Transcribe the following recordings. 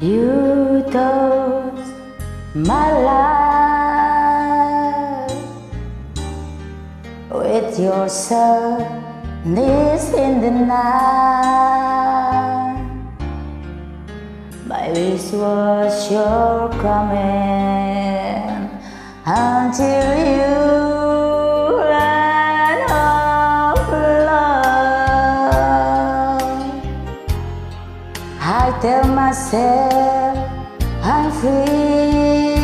You touch my life with your sadness in the night. My wish was your coming until you ran off love. I tell myself I'm free,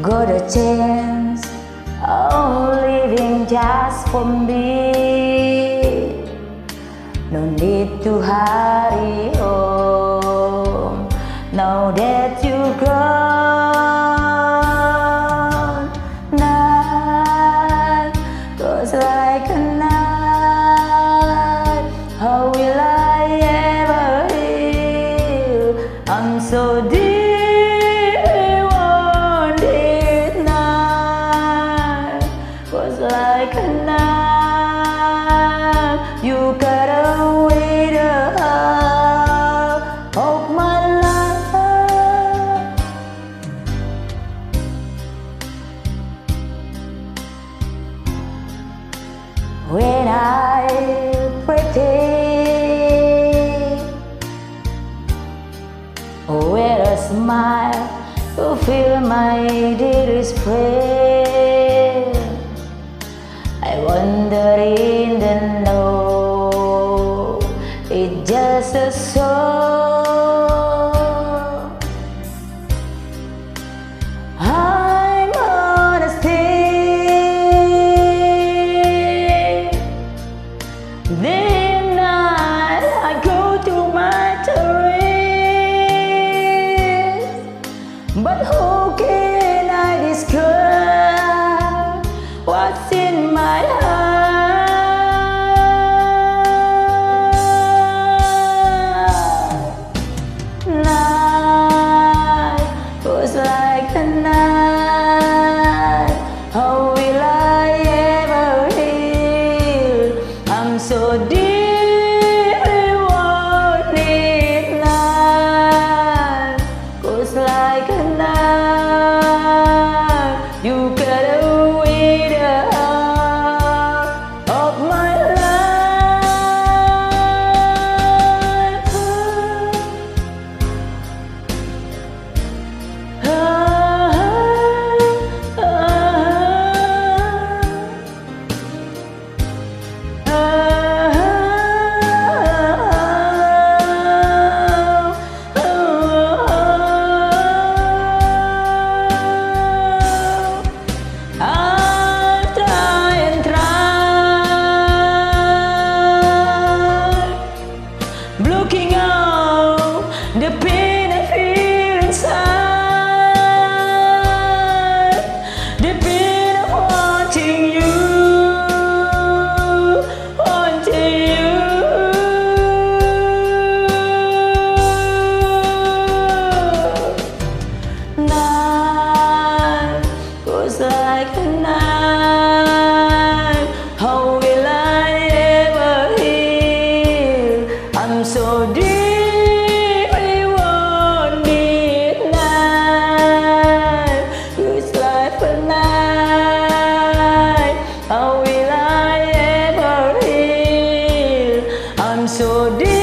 got a chance of living just for me. No need to hurry home now that you're gone. Night goes like a night. How will I ever heal? I'm so deeply wounded. Night goes like a night. You cut away the heart of my life. When I pretend with a smile to fill my dearest friend, I wander in the know it's just a song. I'm on a stay. Then night I go to my terrace, but who can I describe what's in my heart? Night goes like a night. How will I ever heal? I'm so deeply wounded. Night goes like a night. You cut away the heart of my life. Blocking out the pain I feel inside, the pain of wanting you, wanting you. Night goes like a night. How will I ever heal? I'm so deeply wounded. Night goes like a night. How will I ever heal? I'm so deep.